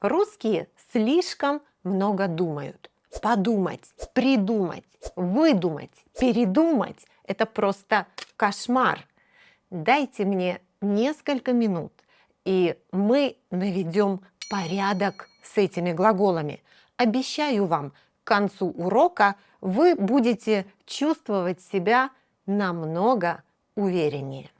Русские слишком много думают. Подумать, придумать, выдумать, передумать – это просто кошмар. Дайте мне несколько минут, и мы наведем порядок с этими глаголами. Обещаю вам, к концу урока вы будете чувствовать себя намного увереннее.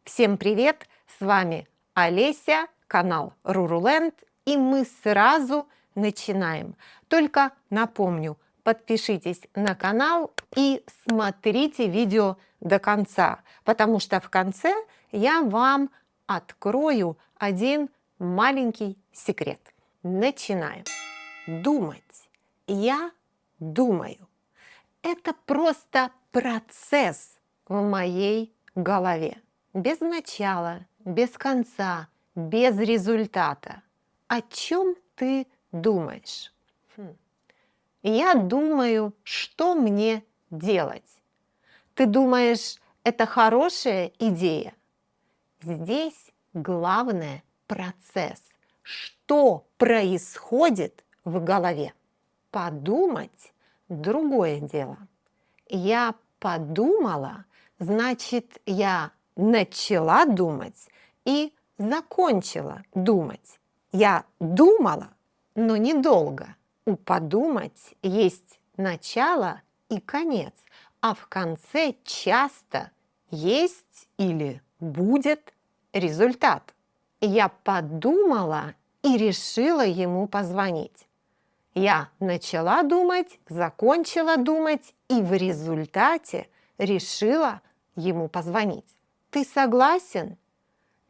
Всем привет! С вами Олеся, канал Руруленд, и мы сразу начинаем. Только напомню, подпишитесь на канал и смотрите видео до конца, потому что в конце я вам открою один маленький секрет. Начинаем. Думать. Я думаю. Это просто процесс в моей голове. Без начала, без конца, без результата. О чем ты думаешь? Я думаю, что мне делать. Ты думаешь, это хорошая идея? Здесь главное процесс. Что происходит в голове? Подумать – другое дело. Я подумала, значит, я начала думать и закончила думать. Я думала, но недолго. У подумать есть начало и конец, а в конце часто есть или будет результат. Я подумала и решила ему позвонить. Я начала думать, закончила думать и в результате решила ему позвонить. Ты согласен?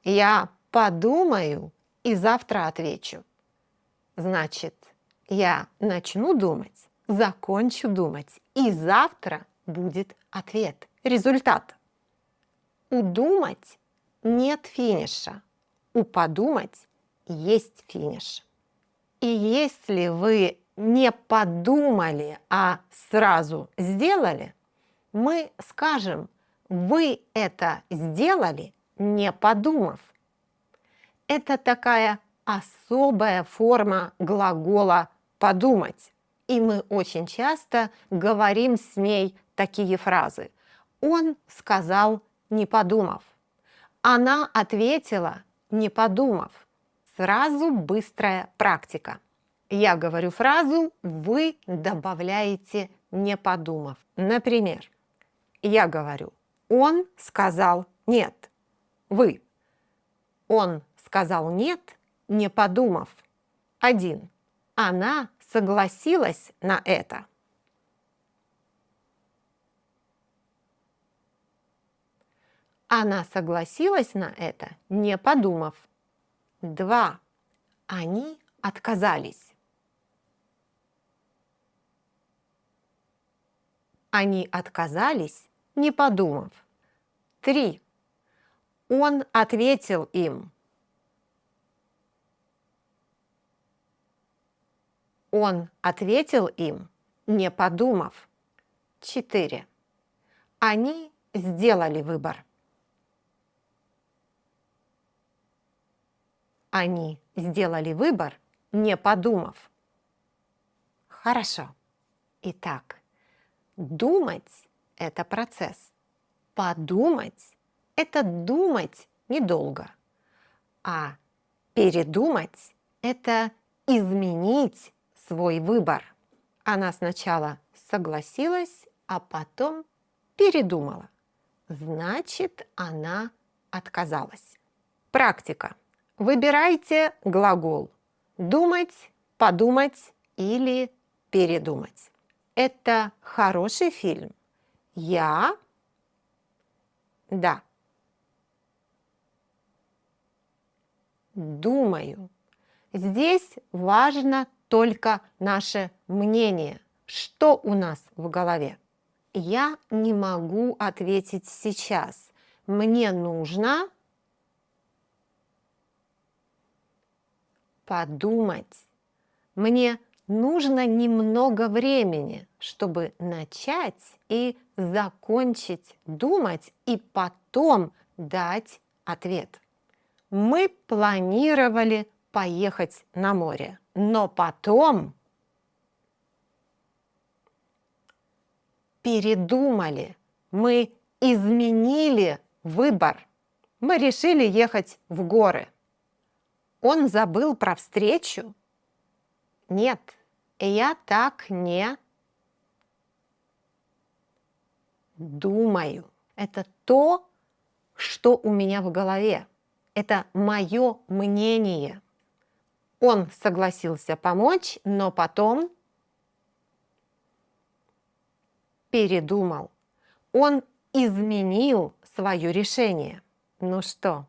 Я подумаю и завтра отвечу. Значит, я начну думать, закончу думать, и завтра будет ответ, результат. У думать нет финиша, у подумать есть финиш. И если вы не подумали, а сразу сделали, мы скажем, вы это сделали, не подумав. Это такая особая форма глагола «подумать». И мы очень часто говорим с ней такие фразы. Он сказал, не подумав. Она ответила, не подумав. Сразу быстрая практика. Я говорю фразу, вы добавляете, не подумав. Например, я говорю, он сказал нет. Вы. Он сказал нет, не подумав. 1. Она согласилась на это. Она согласилась на это, не подумав. 2. Они отказались. Они отказались, не подумав. 3. Он ответил им. Он ответил им, не подумав. 4. Они сделали выбор. Они сделали выбор, не подумав. Хорошо. Итак, думать – это процесс. Подумать – это думать недолго. А передумать – это изменить свой выбор. Она сначала согласилась, а потом передумала. Значит, она отказалась. Практика. Выбирайте глагол «думать», «подумать» или «передумать». Это хороший фильм. Я? Да. Думаю. Здесь важно только наше мнение. Что у нас в голове? Я не могу ответить сейчас. Мне нужно подумать. Мне нужно немного времени, чтобы начать и закончить думать и потом дать ответ. Мы планировали поехать на море. Но потом передумали. Мы изменили выбор. Мы решили ехать в горы. Он забыл про встречу? Нет, я так не думаю. Это то, что у меня в голове. Это мое мнение. Он согласился помочь, но потом передумал. Он изменил свое решение. Ну что,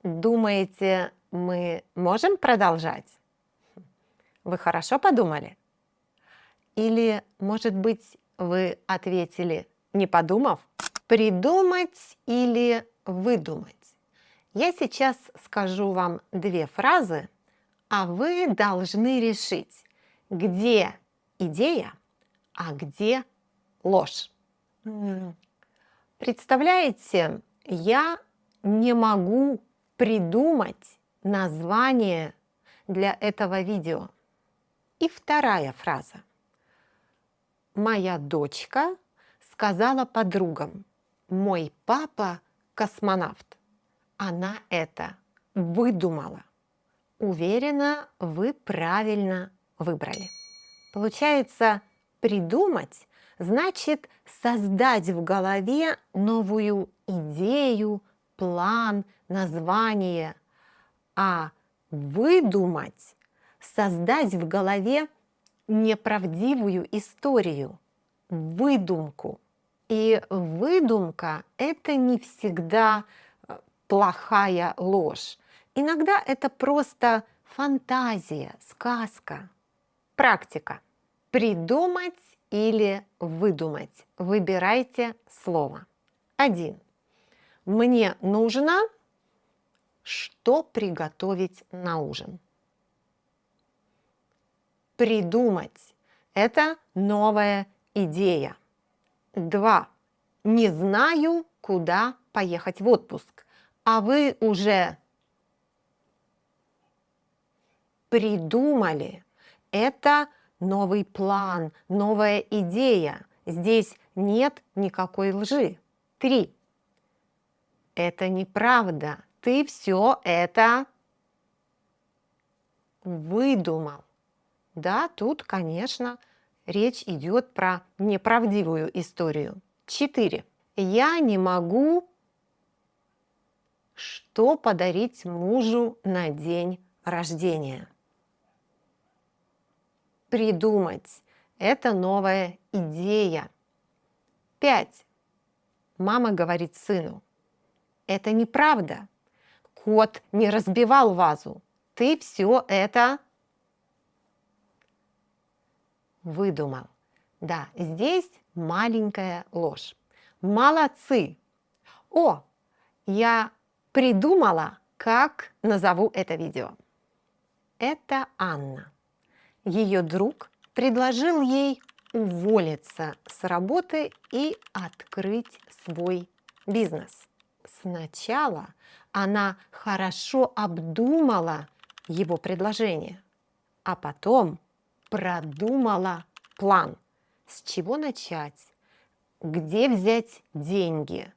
думаете, мы можем продолжать? Вы хорошо подумали? Или, может быть, вы ответили, не подумав? Придумать или выдумать? Я сейчас скажу вам две фразы, а вы должны решить, где идея, а где ложь. Представляете, я не могу придумать название для этого видео. И вторая фраза. Моя дочка сказала подругам, мой папа космонавт. Она это выдумала. Уверена, вы правильно выбрали. Получается, придумать значит создать в голове новую идею, план, название. А выдумать – создать в голове неправдивую историю, выдумку. И выдумка – это не всегда плохая ложь. Иногда это просто фантазия, сказка. Практика. Придумать или выдумать. Выбирайте слово. 1. Мне нужно что приготовить на ужин. Придумать. Это новая идея. 2. Не знаю, куда поехать в отпуск. А вы уже придумали. Это новый план, новая идея. Здесь нет никакой лжи. 3. Это неправда. Ты все это выдумал. Да, тут, конечно, речь идет про неправдивую историю. 4. Я не могу что подарить мужу на день рождения. Придумать. Это новая идея. 5. Мама говорит сыну. Это неправда. Кот не разбивал вазу. Ты все это выдумал. Да, здесь маленькая ложь. Молодцы! О, я придумала, как назову это видео. Это Анна. Ее друг предложил ей уволиться с работы и открыть свой бизнес. Сначала она хорошо обдумала его предложение, а потом продумала план, с чего начать, где взять деньги,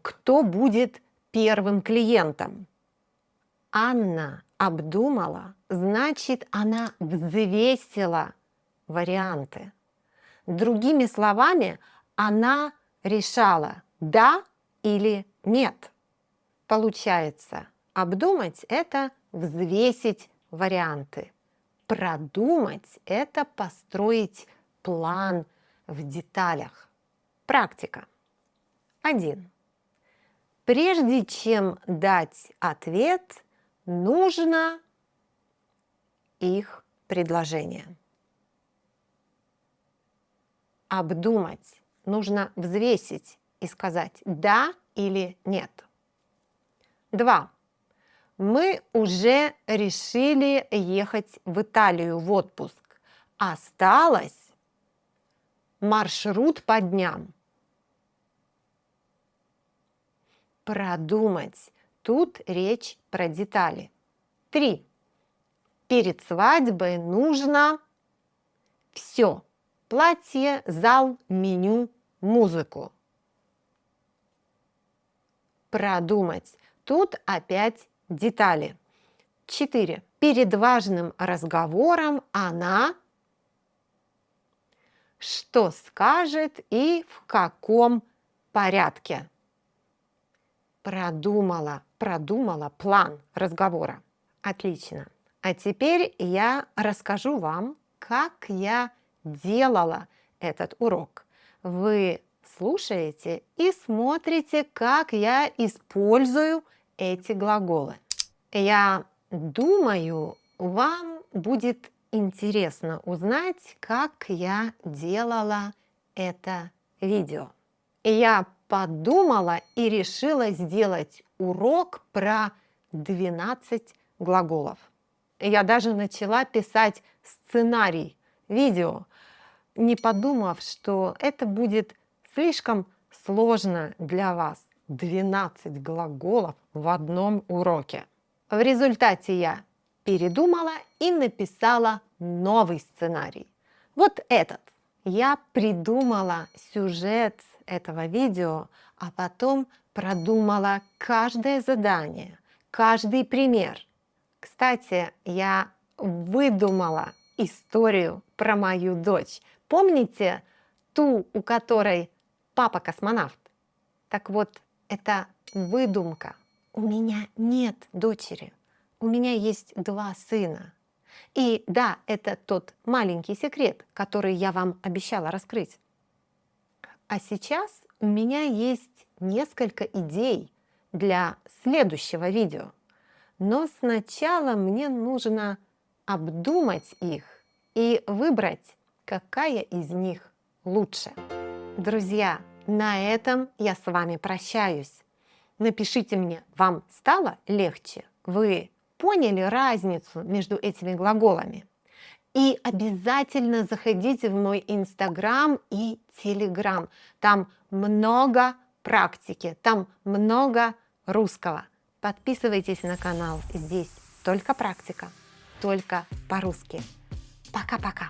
кто будет первым клиентом. Анна обдумала, значит, она взвесила варианты. Другими словами, она решала, да или нет. Получается, обдумать – это взвесить варианты. Продумать – это построить план в деталях. Практика. 1. Прежде чем дать ответ, нужно их предложение. Обдумать. Нужно взвесить и сказать «да» или «нет». 2. Мы уже решили ехать в Италию в отпуск. Осталось маршрут по дням. Продумать. Тут речь про детали. 3. перед свадьбой нужно все. Платье, зал, меню, музыку. Продумать. Тут опять детали. 4. Перед важным разговором она что скажет и в каком порядке. Продумала план разговора. Отлично. А теперь я расскажу вам, как я делала этот урок. Вы слушаете и смотрите, как я использую эти глаголы. Я думаю, вам будет интересно узнать, как я делала это видео. Я подумала и решила сделать урок про 12 глаголов. Я даже начала писать сценарий видео, не подумав, что это будет слишком сложно для вас. 12 глаголов в одном уроке. В результате я передумала и написала новый сценарий. Вот этот. Я придумала сюжет этого видео, а потом продумала каждое задание, каждый пример. Кстати, я выдумала историю про мою дочь. Помните ту, у которой папа космонавт? Так вот, это выдумка. У меня нет дочери. У меня есть 2 сына. И да, это тот маленький секрет, который я вам обещала раскрыть. А сейчас у меня есть несколько идей для следующего видео. Но сначала мне нужно обдумать их и выбрать, какая из них лучше. Друзья, на этом я с вами прощаюсь. Напишите мне, вам стало легче? Вы поняли разницу между этими глаголами? И обязательно заходите в мой Инстаграм и Телеграм. Там много практики, там много русского. Подписывайтесь на канал. Здесь только практика, только по-русски. Пока-пока.